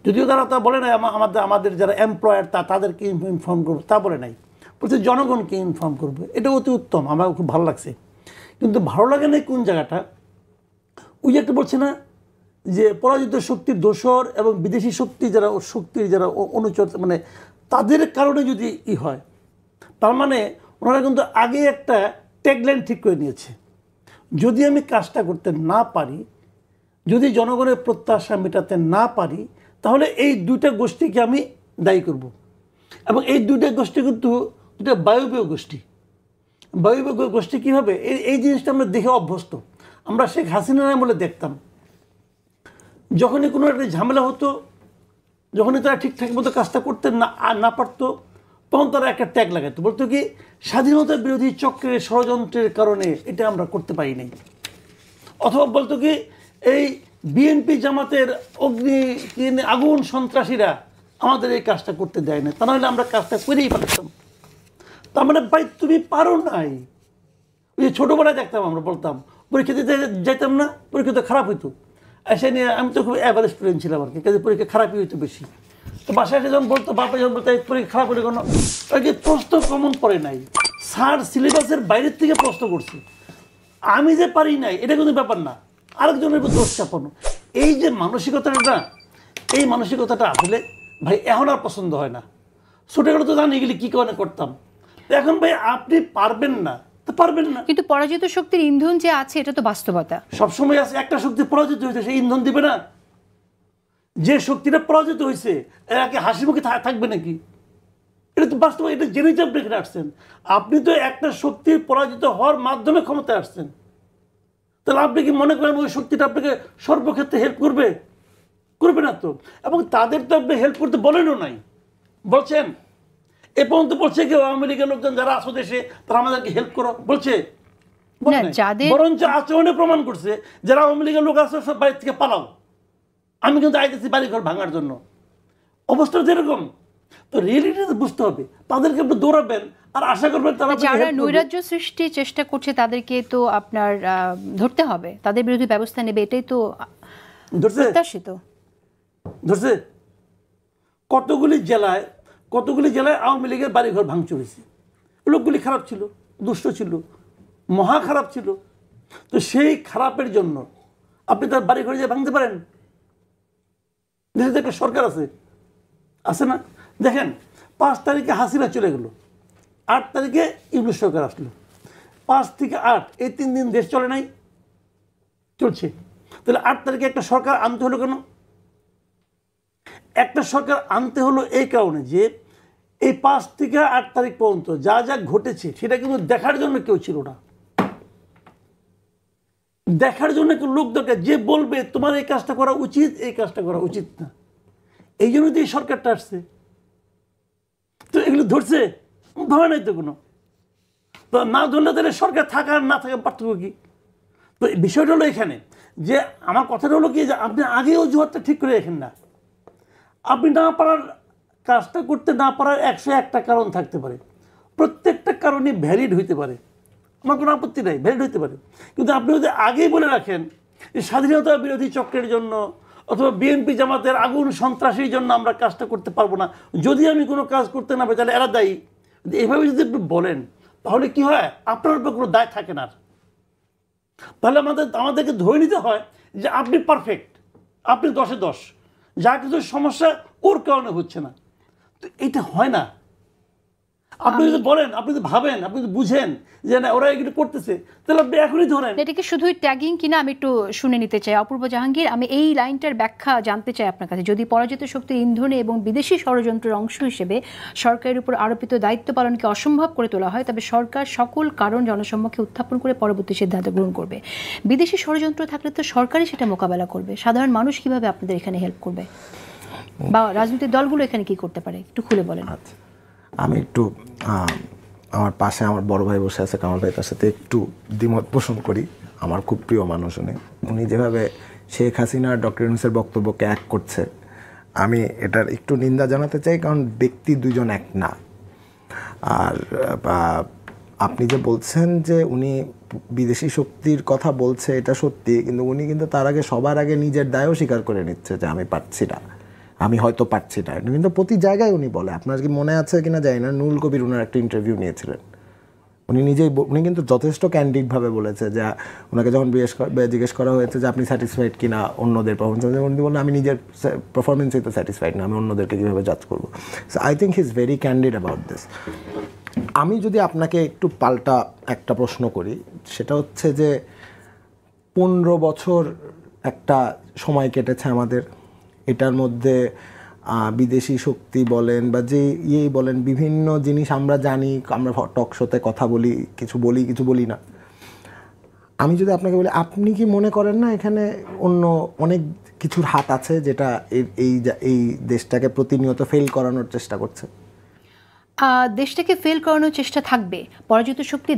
যদিও তা বলে নাই আমাদের যারা এমপ্লয়ার তাদেরকে ইনফর্ম করবো, তা বলে নাই, বলছে জনগণকে ইনফর্ম করবে। এটা অতি উত্তম, আমার খুব ভালো লাগছে। কিন্তু ভালো লাগে না কোন জায়গাটা, ওই যে একটা বলছে না যে পরাজিত শক্তির দোসর এবং বিদেশি শক্তির যারা অনুচর, মানে তাদের কারণে যদি হয়, তার মানে ওনারা কিন্তু আগে একটা ট্যাগলাইন ঠিক করে নিয়েছে, যদি আমি কাজটা করতে না পারি, যদি জনগণের প্রত্যাশা মেটাতে না পারি, তাহলে এই দুইটা গোষ্ঠীকে আমি দায়ী করব। এবং এই দুইটা গোষ্ঠী কিন্তু দুটা বায়বীয় গোষ্ঠী। বায়বীয় গোষ্ঠী কীভাবে, এই জিনিসটা আমরা দেখে অভ্যস্ত। আমরা শেখ হাসিনা বলে দেখতাম, যখনই কোনো একটা ঝামেলা হতো, যখনই তারা ঠিকঠাক মতো কাজটা করতে না পারতো, তখন তারা একটা ট্যাগ লাগাতো, বলতো কি স্বাধীনতা বিরোধী চক্রের ষড়যন্ত্রের কারণে এটা আমরা করতে পারি নাই। অথবা বলতো কি এই বিএনপি জামাতের আগুন সন্ত্রাসীরা আমাদের এই কাজটা করতে দেয় না, তা নাহলে আমরা কাজটা করেই পারতাম। তার মানে ভাই তুমি পারো নাই। ওই ছোটোবেলায় দেখতাম, আমরা বলতাম পরীক্ষা দিতে যাইতাম না, পরীক্ষা তো খারাপ হইতো, এসে নিয়ে আমি তো খুব অ্যাভারেজ স্টুডেন্ট ছিলাম আর কি, কাজে পরীক্ষা খারাপই হইতো বেশি। তো বাসায় এসে যখন বলতো, বাপা যখন বলতো পরীক্ষা খারাপ হলে কোনো, ওই যে প্রশ্ন কমন পড়ে নাই, স্যার সিলেবাসের বাইরের থেকে প্রশ্ন করছে, আমি যে পারি নাই এটা কোনো ব্যাপার না, আরেকজনের উপর দোষ চাপানো। এই যে মানসিকতাটা না, এই মানসিকতাটা আসলে ভাই এখন আর পছন্দ হয় না। ছোটবেলা তো জানি গেলে কী কারণে করতাম, এখন ভাই আপনি পারবেন না তো পারবেন না। কিন্তু পরাজিত শক্তির ইন্ধন যে আছে এটা তো বাস্তবতা, সবসময় আছে। একটা শক্তি পরাজিত হয়েছে, সেই ইন্ধন দিবে না? যে শক্তিটা পরাজিত হয়েছে এরা কি হাসি মুখে থাকবে নাকি? এটা তো বাস্তব, এটা জেনেই আপনি এখানে আসছেন। আপনি তো একটা শক্তির পরাজিত হওয়ার মাধ্যমে ক্ষমতায় আসছেন, তাহলে আপনি কি মনে করেন ওই শক্তিটা আপনাকে সর্বক্ষেত্রে হেল্প করবে? করবে না তো। এবং তাদের তো আপনি হেল্প করতে বলেনও নাই, বলছেন এ পর্যন্ত বলছে কি আওয়ামী লীগের লোকজন যারা আসো দেশে তারা আমাদেরকে হেল্প করো বলছে? বরঞ্চ আচরণে প্রমাণ করছে যারা আওয়ামী লীগের লোক আসো সব বাড়ির থেকে পালাও, আমি কিন্তু আইতেছি বাড়িঘর ভাঙার জন্য। অবস্থা যেরকম, তো রিয়েলিটি বুঝতে হবে। তাদেরকে আপনি দৌড়াবেন আর আশা করবেন তারা যারা নৈরাজ্য সৃষ্টির চেষ্টা করছে তাদেরকে তো আপনার ধরতে হবে, তাদের বিরুদ্ধে ব্যবস্থা নেবে, এটাই তো প্রত্যাশিত। ধরছে কতগুলি জেলায় আওয়ামী লীগের বাড়িঘর ভাঙচুর হয়েছে। লোকগুলি খারাপ ছিল, দুষ্ট ছিল, মহা খারাপ ছিল। তো সেই খারাপের জন্য আপনি তার বাড়িঘরে যে ভাঙতে পারেন? দেশে একটা সরকার আছে না? দেখেন 5 তারিখে হাসিনা চলে গেল, 8 তারিখে ইউনূস সরকার আসলো। 5 থেকে 8 এই 3 দিন দেশ চলে নাই? চলছে। তাহলে 8 তারিখে একটা সরকার আনতে হলো কেন? একটা সরকার আনতে হলো এই কারণে যে এই 5 থেকে 8 তারিখ পর্যন্ত যা যা ঘটেছে সেটা কিন্তু দেখার জন্য কেউ ছিল না। দেখার জন্য কেউ লোক দরকার যে বলবে তোমার এই কাজটা করা উচিত, এই কাজটা করা উচিত না। এই জন্য তো এই সরকারটা আসছে। তো এগুলো ধরছে? ধরে নাই তো কোনো। তো না ধরলে তাহলে সরকার থাকা আর না থাকা পার্থক্য কি? তো বিষয়টা হলো এখানে যে আমার কথাটা হলো কি যে আপনি আগে অজুহাতটা ঠিক করে রাখেন না। আপনি না পারার কাজটা করতে না পারার 101টা কারণ থাকতে পারে, প্রত্যেকটা কারণই ভ্যালিড হইতে পারে, আমার কোনো আপত্তি নাই, ভ্যালিড হইতে পারে। কিন্তু আপনি যদি আগেই বলে রাখেন যে স্বাধীনতা বিরোধী চক্রের জন্য অথবা বিএনপি জামাতের আগুন সন্ত্রাসীর জন্য আমরা কাজটা করতে পারবো না, যদি আমি কোনো কাজ করতে না পারি তাহলে এরা দায়ী, এইভাবে যদি আপনি বলেন তাহলে কি হয়, আপনার উপর কোনো দায় থাকে না। তাহলে আমাদেরকে ধরে নিতে হয় যে আপনি পারফেক্ট, আপনি 10-এ 10, যা কিছু সমস্যা ওর কারণে হচ্ছে না। তো এটা হয় না। আপনি যদি বলেন, আপনি যদি ভাবেন, আপনি যদি বুঝেন যে না ওরা এগুলো করতেছে, তাহলে আপনি এখনই ধরেন। এটা কি শুধুই ট্যাগিং কিনা আমি একটু শুনে নিতে চাই। অপূর্ব জাহাঙ্গীর, আমি এই লাইনটার ব্যাখ্যা জানতে চাই আপনার কাছে। যদি পরাজিত শক্তির ইন্ধনে এবং বিদেশি ষড়যন্ত্রের অংশ হিসেবে সরকারের উপর আরোপিত দায়িত্ব পালনকে অসম্ভব করে তোলা হয়, তবে সরকার সকল কারণ জনসম্মুখে উত্থাপন করে পরবর্তী সিদ্ধান্ত গ্রহণ করবে। বিদেশি ষড়যন্ত্র থাকলে তো সরকারই সেটা মোকাবেলা করবে, সাধারণ মানুষ কিভাবে আপনাদের এখানে হেল্প করবে বা রাজনৈতিক দলগুলো এখানে কি করতে পারে একটু খুলে বলেন। আমি একটু আমার পাশে আমার বড় ভাই বসে আছে কামাল ভাই, তার সাথে একটু দ্বিমত পোষণ করি। আমার খুব প্রিয় মানুষ উনি যেভাবে শেখ হাসিনা ডক্টর ইউনূসের বক্তব্যকে এক করছে, আমি এটার একটু নিন্দা জানাতে চাই, কারণ ব্যক্তি দুজন এক না। আর আপনি যে বলছেন যে উনি বিদেশি শক্তির কথা বলছে, এটা সত্যি, কিন্তু উনি কিন্তু তার আগে সবার আগে নিজের দায়ও স্বীকার করে নিচ্ছে যে আমি পারছি না, আমি হয়তো পারছি না, কিন্তু প্রতি জায়গায় উনি বলে। আপনার কি মনে আছে কিনা জানি না, নুরুল কবির ওনার একটা ইন্টারভিউ নিয়েছিলেন, উনি নিজেই উনি কিন্তু যথেষ্ট ক্যান্ডিডভাবে বলেছে যে ওনাকে যখন জিজ্ঞেস করা হয়েছে যে আপনি স্যাটিসফাইড কিনা অন্যদের পারফরমেন্স, উনি বললেন আমি নিজের পারফরমেন্সেই তো স্যাটিসফাইড না, আমি অন্যদেরকে কীভাবে জাজ করবো। So I think he is very candid about this. আমি যদি আপনাকে একটু পাল্টা একটা প্রশ্ন করি, সেটা হচ্ছে যে 15 বছর একটা সময় কেটেছে আমাদের, এটার মধ্যে বিদেশি শক্তি বলেন বা যে ইয়েই বলেন, বিভিন্ন জিনিস আমরা জানি, আমরা টক শোতে কথা বলি, কিছু বলি না। আমি যদি আপনাকে বলি, আপনি কি মনে করেন না এখানে অন্য অনেক কিছুর হাত আছে যেটা এই দেশটাকে প্রতিনিয়ত ফেল করানোর চেষ্টা করছে? দেশটাকে ফেল করানোর চেষ্টা থাকবে, পরাজিত শক্তি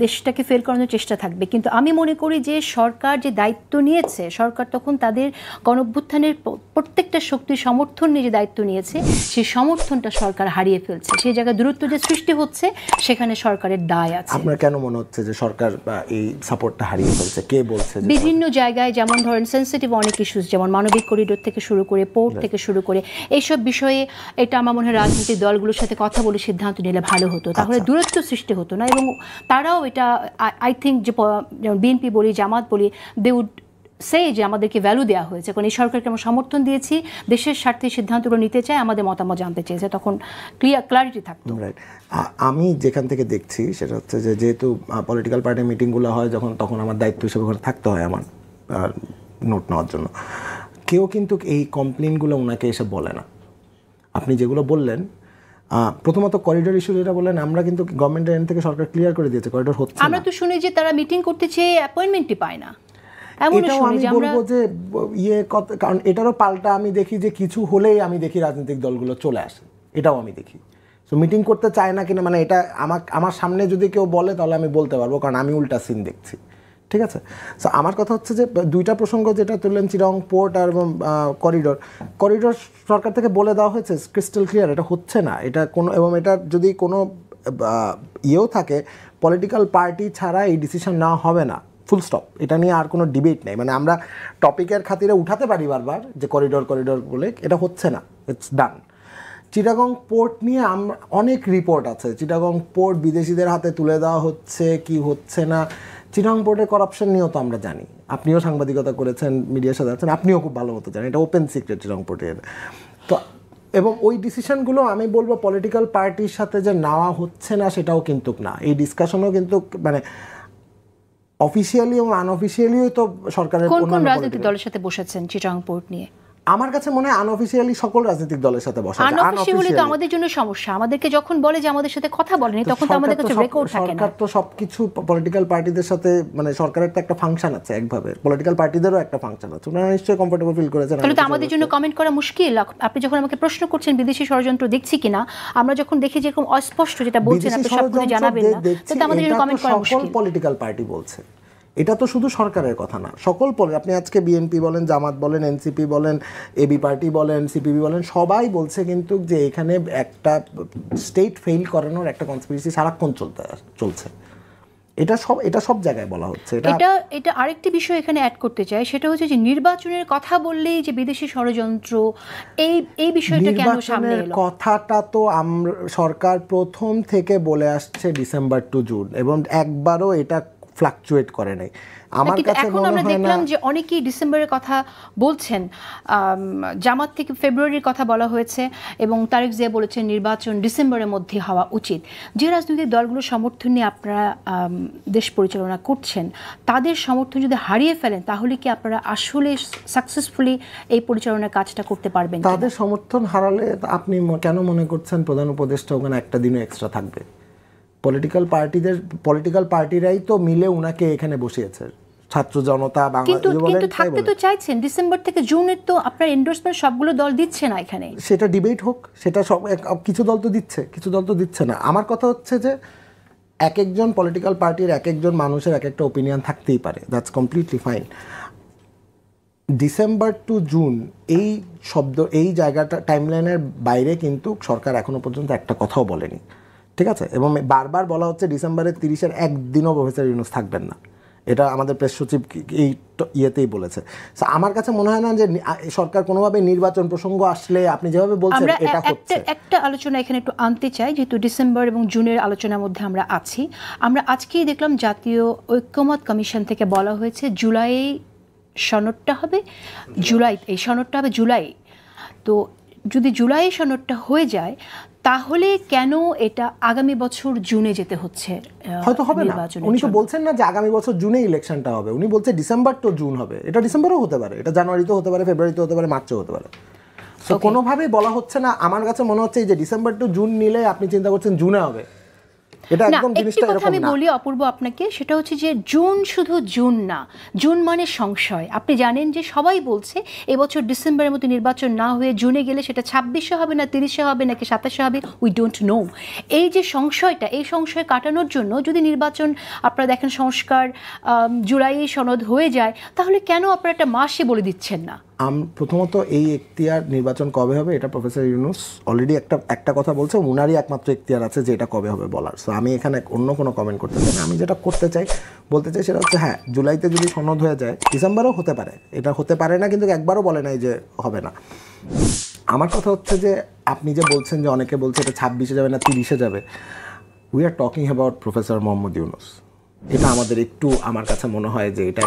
দেশটাকে ফেল করানোর চেষ্টা থাকবে, কিন্তু আমি মনে করি যে সরকার যে দায়িত্ব নিয়েছে, সরকার তখন তাদের গণঅভ্যুত্থানের প্রত্যেকটা শক্তির সমর্থন নিয়ে যে দায়িত্ব নিয়েছে, সেই সমর্থনটা সরকার হারিয়ে ফেলছে। সেই জায়গায় দূরত্ব যে সৃষ্টি হচ্ছে, সেখানে সরকারের দায় আছে। আপনার কেন মনে হচ্ছে যে সরকার এই সাপোর্টটা হারিয়ে ফেলছে? কে বলছে? বিভিন্ন জায়গায়, যেমন ধরেন সেন্সিটিভ অনেক ইস্যুস, যেমন মানবিক করিডোর থেকে শুরু করে, পোর্ট থেকে শুরু করে, এইসব বিষয়ে এটা আমার মনে হয় রাজনৈতিক দলগুলোর সাথে কথা বলে সিদ্ধান্ত নিলে ভালো হতো, তাহলে দূরত্ব সৃষ্টি হতো না। এবং তারাও এটা, আই থিঙ্ক, যে যেমন বিএনপি বলি, জামাত বলি, দে উড সে যে আমাদেরকে ভ্যালু দেওয়া হয়েছে, কারণ এই সরকারকে আমরা সমর্থন দিয়েছি, দেশের স্বার্থে সিদ্ধান্তগুলো নিতে চাই, আমাদের মতামত জানতে চেয়েছে, তখন ক্লারিটি থাকতো। রাইট। আমি যেখান থেকে দেখছি সেটা হচ্ছে যে যেহেতু পলিটিক্যাল পার্টির মিটিংগুলো হয় তখন আমার দায়িত্ব হিসেবে ওখানে থাকতে হয় আমার নোট নেওয়ার জন্য। কেউ কিন্তু এই কমপ্লেনগুলো ওনাকে এসে বলে না। আপনি যেগুলো বললেন, প্রথমত করিডোর ইস্যু যেটা বললেন, আমরা কিন্তু গভর্নমেন্টের এন্ড থেকে সরকার ক্লিয়ার করে দিয়েছে করিডোর হচ্ছে না। আমরা তো শুনি যে তারা মিটিং করতে চেয়ে অ্যাপয়েন্টমেন্টই পায় না, এটাও আমি বলবো যে কারণ এটারও পাল্টা আমি দেখি যে কিছু হলেই আমি দেখি রাজনৈতিক দলগুলো চলে আসে, এটাও আমি দেখি। সো মিটিং করতে চায় না কিনা, মানে এটা আমার সামনে যদি কেউ বলে তাহলে আমি বলতে পারবো, কারণ আমি উল্টা সিন দেখছি। ঠিক আছে? সো আমার কথা হচ্ছে যে দুইটা প্রসঙ্গ যেটা তুললেন, চিরং পোর্ট আর করিডোর সরকার থেকে বলে দেওয়া হয়েছে ক্রিস্টাল ক্লিয়ার, এটা হচ্ছে না। এটা কোনো, এবং এটা যদি কোনো ইয়েও থাকে, পলিটিক্যাল পার্টি ছাড়া এই ডিসিশন নেওয়া হবে না, ফুল স্টপ। এটা নিয়ে আর কোনো ডিবেট নেই। মানে আমরা টপিকের খাতিরে উঠাতে পারি বারবার যে করিডোর বলে, এটা হচ্ছে না, ইটস ডান। চিটাগং পোর্ট নিয়ে আমরা অনেক রিপোর্ট আছে, চিটাগং পোর্ট বিদেশিদের হাতে তুলে দেওয়া হচ্ছে কি হচ্ছে না। চিটাগং পোর্টের করাপশন নিয়েও তো আমরা জানি, আপনিও সাংবাদিকতা করেছেন, মিডিয়ার সাথে আছেন, আপনিও খুব ভালো মতো জানেন, এটা ওপেন সিক্রেট চিটাগং পোর্টের। তো এবং ওই ডিসিশনগুলো আমি বলবো পলিটিক্যাল পার্টির সাথে যে নেওয়া হচ্ছে না সেটাও কিন্তু না। এই ডিসকাশনও কিন্তু মানে অফিসিয়ালি এবং আনঅফিসিয়ালিও তো সরকারের কোন রাজনৈতিক দলের সাথে বসেছেন চিটাগং পোর্ট নিয়ে? আমার কাছে মনে হয় আনঅফিসিয়ালি সকল রাজনৈতিক দলের সাথে বসা। আনঅফিসিয়ালি তো আমাদের জন্য সমস্যা, আমাদেরকে যখন বলে যে আমাদের সাথে কথা বলেনি, তখন তো আমাদের কাছে রেকর্ড থাকে না। সরকার তো সবকিছু পলিটিক্যাল পার্টিদের সাথে, মানে সরকারের তো একটা ফাংশন আছে, একভাবে পলিটিক্যাল পার্টিদেরও একটা ফাংশন আছে, ওনারা নিশ্চয়ই কমফোর্টেবল ফিল করেছেন। তাহলে তো আমাদের জন্য কমেন্ট করা মুশকিল। আপনি যখন আমাকে প্রশ্ন করছেন বিদেশি ষড়যন্ত্র দেখছি কিনা, আমরা যখন দেখি যে এরকম অস্পষ্ট যেটা বলছেন আপনি সবকিছু জানাবেন না, তাহলে আমাদের জন্য কমেন্ট করা মুশকিল। সকল পলিটিক্যাল পার্টি বলছে, এটা তো শুধু সরকারের কথা না, সকল আপনি আজকে বিএনপি বলেন, জামাত বলেন, এনসিপি বলেন, এবি পার্টি বলেন, সিপিবি বলেন, সবাই বলছে কিন্তু যে এখানে একটা স্টেট ফেইল করানোর একটা কনস্পিরেসি সারাক্ষণ চলছে। এটা সব জায়গায় বলা হচ্ছে। এটা আরেকটি বিষয় এখানে অ্যাড করতে চাই, সেটা হচ্ছে যে নির্বাচনের কথা বললেই যে বিদেশি ষড়যন্ত্র, এই বিষয়টা কেন সামনে এলো? কথাটা তো সরকার প্রথম থেকে বলে আসছে ডিসেম্বর টু জুন, এবং একবারও এটা ফ্লাকচুয়েট করে নাই। আমার কাছে এখন আমরা দেখলাম যে অনেকেই ডিসেম্বরের কথা বলছেন, জামাত থেকে ফেব্রুয়ারির কথা বলা হয়েছে, এবং তারেক জিয়া বলেছেন নির্বাচন ডিসেম্বরের মধ্যে হওয়া উচিত। যে রাজনৈতিক দলগুলোর সমর্থন নিয়ে আপনারা দেশ পরিচালনা করছেন, তাদের সমর্থন যদি হারিয়ে ফেলেন, তাহলে কি আপনারা আসলে সাকসেসফুলি এই পরিচালনার কাজটা করতে পারবেন? তাদের সমর্থন হারালে আপনি কেন মনে করছেন প্রধান উপদেষ্টা ওখানে একটা দিনও এক্সট্রা থাকবে? পলিটিক্যাল পার্টিরাই তো মিলে উনাকে এখানে বসিয়েছে, ছাত্র জনতা, কিন্তু থাকতে তো চাইছেন। ডিসেম্বর থেকে জুনের তো আপনার এন্ডোর্সমেন্ট সবগুলো দল দিচ্ছে না এখানে। সেটা ডিবেট হোক, সেটা সব কিছু দল তো দিচ্ছে, কিছু দল তো দিচ্ছে না। আমার কথা হচ্ছে যে এক একজন পলিটিক্যাল পার্টির এক একজন মানুষের এক একটা ওপিনিয়ন থাকতেই পারে, that's completely fine. December two June এই জায়গাটা টাইমলাইনের বাইরে কিন্তু সরকার এখনো পর্যন্ত একটা কথাও বলেনি, ঠিক আছে? এবং বারবার বলা হচ্ছে ডিসেম্বরের 30-এর একদিনও প্রফেসর ইউনূস থাকবেন না, এটা আমাদের প্রেস সচিব এই ইয়েতেই বলেছে। আমার কাছে মনে হয় না যে সরকার কোনোভাবে নির্বাচন প্রসঙ্গ আসলে আপনি যেভাবে বলছেন এটা হচ্ছে। একটা আলোচনা এখানে একটু আনতে চাই, যেহেতু ডিসেম্বর এবং জুনের আলোচনার মধ্যে আমরা আছি। আমরা আজকেই দেখলাম জাতীয় ঐক্যমত কমিশন থেকে বলা হয়েছে জুলাই সনদটা হবে, এই সনদটা হবে জুলাই। তো যদি জুলাই সনদটা হয়ে যায় তাহলে কেন এটা আগামী বছর জুনে যেতে হচ্ছে? হয়তো হবে না, উনি তো বলছেন না যে আগামী বছর জুনে ইলেকশনটা হবে, উনি বলছে ডিসেম্বর তো জুন হবে। এটা ডিসেম্বরেও হতে পারে, এটা জানুয়ারিতেও হতে পারে, ফেব্রুয়ারিতেও হতে পারে, মার্চেও হতে পারে। তো কোনোভাবেই বলা হচ্ছে না। আমার কাছে মনে হচ্ছে যে ডিসেম্বর টু জুন নিলে আপনি চিন্তা করছেন জুনে হবে, এটা একদম জিনিসটা এরকম না। আমি বলি অপূর্ব আপনাকে, সেটা হচ্ছে যে জুন শুধু জুন না, জুন মানে সংশয়। আপনি জানেন যে সবাই বলছে এবছর ডিসেম্বরের মতো নির্বাচন না হয়ে জুনে গেলে সেটা 26-এ হবে না 30-এ হবে নাকি 27-এ হবে, উই ডোন্ট নো। এই যে সংশয়টা, এই সংশয় কাটানোর জন্য যদি নির্বাচন আপনারা দেখেন সংস্কার জুলাই সনদ হয়ে যায়, তাহলে কেন আপনারা একটা মাসে বলে দিচ্ছেন না? প্রথমত এই এখতিয়ার নির্বাচন কবে হবে এটা প্রফেসর ইউনূস অলরেডি একটা কথা বলছে, উনারই একমাত্র এখতিয়ার আছে যে এটা কবে হবে বলার। সো আমি এখানে অন্য কোনো কমেন্ট করতে চাই না। আমি যেটা বলতে চাই সেটা হচ্ছে হ্যাঁ, জুলাইতে যদি সনদ হয়ে যায় ডিসেম্বরেও হতে পারে, এটা হতে পারে না কিন্তু একবারও বলে নাই যে হবে না। আমার কথা হচ্ছে যে আপনি যে বলছেন যে অনেকে বলছে এটা 26-এ যাবে না 30-এ যাবে, we are talking about professor Mohammad Yunus. এটা আমাদের একটু, আমার কাছে মনে হয় যে এটা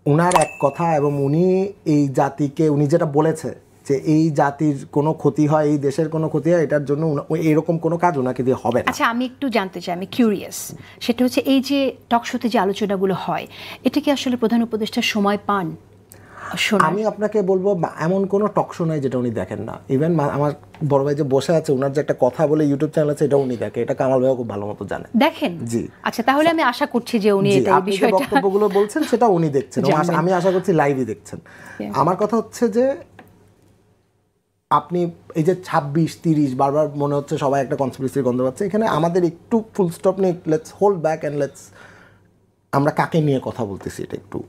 উনার এক কথা, এবং উনি এই জাতিকে, উনি যেটা বলেছে যে এই জাতির কোনো ক্ষতি হয়, এই দেশের কোনো ক্ষতি হয়, এটার জন্য এরকম কোনো কাজ ওনাকে দিয়ে হবে না। আচ্ছা, আমি একটু জানতে চাই, আমি কিউরিয়াস, সেটা হচ্ছে এই যে টকশোতে যে আলোচনাগুলো হয়, এটা কি আসলে প্রধান উপদেষ্টার সময় পান? আমি আপনাকে বলবো এমন কোনো টকশো নাই যেটা উনি দেখেন না। ইভেন আমার বড় ভাই যে বসে আছে, ওনার যে একটা কথা বলে ইউটিউব চ্যানেল আছে, এটা উনি দেখে, এটা কামাল ভাইও খুব ভালো মতো জানে। দেখেন? জি। আচ্ছা, তাহলে আমি আশা করছি যে উনি এই বিষয়টা, বক্তব্যগুলো বলছেন সেটা উনি দেখছেন, আমি আশা করছি লাইভই দেখছেন। আমার কথা হচ্ছে যে আপনি এই যে 26-30 বারবার মনে হচ্ছে সবাই একটা কনস্পিরেসির গন্ধ পাচ্ছে, এখানে আমাদের একটু ফুল স্টপ নিয়ে লেটস হোল্ড ব্যাক অ্যান্ড আমরা কাকে নিয়ে কথা বলতেছি এটা একটু